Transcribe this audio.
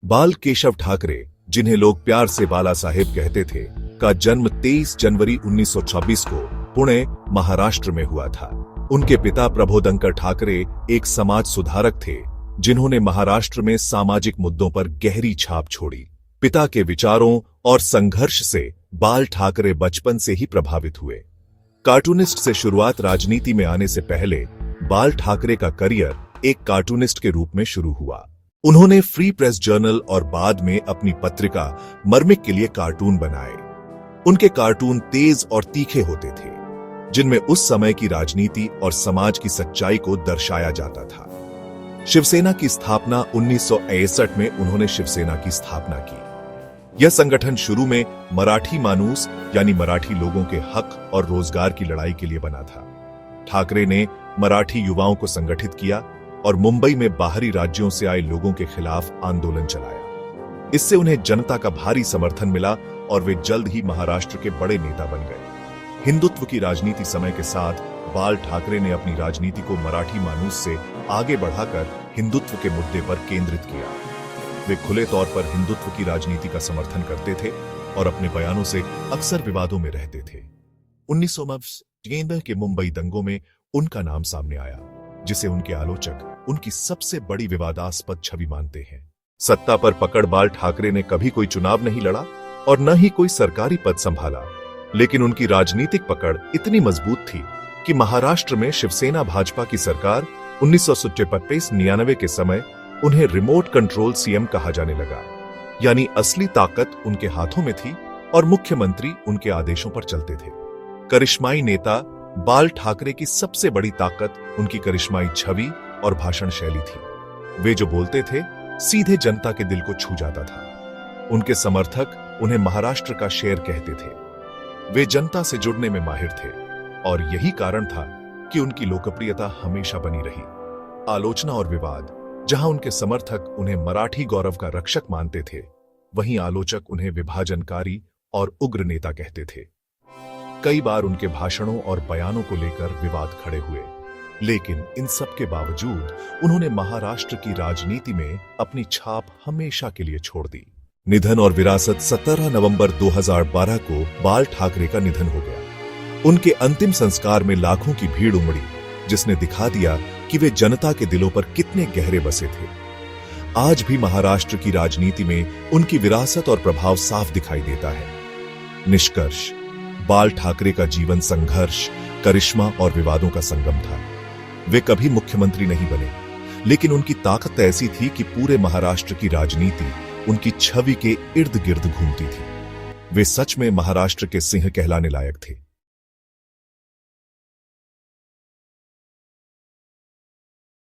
बाल केशव ठाकरे, जिन्हें लोग प्यार से बाला साहेब कहते थे, का जन्म 23 जनवरी 1926 को पुणे, महाराष्ट्र में हुआ था। उनके पिता प्रबोधनकर ठाकरे एक समाज सुधारक थे, जिन्होंने महाराष्ट्र में सामाजिक मुद्दों पर गहरी छाप छोड़ी। पिता के विचारों और संघर्ष से बाल ठाकरे बचपन से ही प्रभावित हुए। कार्टूनिस्ट से शुरुआत। राजनीति में आने से पहले बाल ठाकरे का करियर एक कार्टूनिस्ट के रूप में शुरू हुआ। उन्होंने फ्री प्रेस जर्नल और बाद में अपनी पत्रिका मर्मिक के लिए कार्टून बनाए। उनके कार्टून तेज और तीखे होते थे, जिनमें उस समय की राजनीति और समाज की सच्चाई को दर्शाया जाता था। शिवसेना की स्थापना 1961 में उन्होंने शिवसेना की स्थापना की। यह संगठन शुरू में मराठी मानूस यानी मराठी लोगों के हक और रोजगार की लड़ाई के लिए बना था। ठाकरे ने मराठी युवाओं को संगठित किया और मुंबई में बाहरी राज्यों से आए लोगों के खिलाफ आंदोलन चलाया। इससे उन्हें जनता का भारी समर्थन मिला और वे जल्द ही महाराष्ट्र के बड़े नेता बन गए। हिंदुत्व की राजनीति समय के साथ बाल ठाकरे ने अपनी राजनीति को मराठी मानूस से आगे बढ़ाकर हिंदुत्व के मुद्दे पर केंद्रित किया। वे खुले तौर पर हिंदुत्व की राजनीति का समर्थन करते थे और अपने बयानों से अक्सर विवादों में रहते थे। 1990 के मुंबई दंगों में उनका नाम सामने आया, जिसे उनके आलोचक उनकी सबसे बड़ी विवादास्पद छवि मानते हैं। सत्ता पर पकड़ बाल ठाकरे ने कभी कोई चुनाव नहीं लड़ा और न ही कोई सरकारी पद संभाला, लेकिन उनकी राजनीतिक पकड़ इतनी मजबूत थी कि महाराष्ट्र में शिवसेना भाजपा की सरकार 1997-99 के समय उन्हें रिमोट कंट्रोल सीएम कहा जाने लगा, यानी असली ताकत उनके हाथों में थी और मुख्यमंत्री उनके आदेशों पर चलते थे। करिश्माई नेता बाल ठाकरे की सबसे बड़ी ताकत उनकी करिश्माई छवि और भाषण शैली थी। वे जो बोलते थे, सीधे जनता के दिल को छू जाता था। उनके समर्थक उन्हें महाराष्ट्र का शेर कहते थे। वे जनता से जुड़ने में माहिर थे और यही कारण था कि उनकी लोकप्रियता हमेशा बनी रही। आलोचना और विवाद। जहां उनके समर्थक उन्हें मराठी गौरव का रक्षक मानते थे, वहीं आलोचक उन्हें विभाजनकारी और उग्र नेता कहते थे। कई बार उनके भाषणों और बयानों को लेकर विवाद खड़े हुए, लेकिन इन सब के बावजूद उन्होंने महाराष्ट्र की राजनीति में अपनी छाप हमेशा के लिए छोड़ दी। निधन और विरासत। 17 नवंबर 2012 को बाल ठाकरे का निधन हो गया। उनके अंतिम संस्कार में लाखों की भीड़ उमड़ी, जिसने दिखा दिया कि वे जनता के दिलों पर कितने गहरे बसे थे। आज भी महाराष्ट्र की राजनीति में उनकी विरासत और प्रभाव साफ दिखाई देता है। निष्कर्ष, बाल ठाकरे का जीवन संघर्ष, करिश्मा और विवादों का संगम था। वे कभी मुख्यमंत्री नहीं बने, लेकिन उनकी ताकत ऐसी थी कि पूरे महाराष्ट्र की राजनीति उनकी छवि के इर्द गिर्द घूमती थी। वे सच में महाराष्ट्र के सिंह कहलाने लायक थे।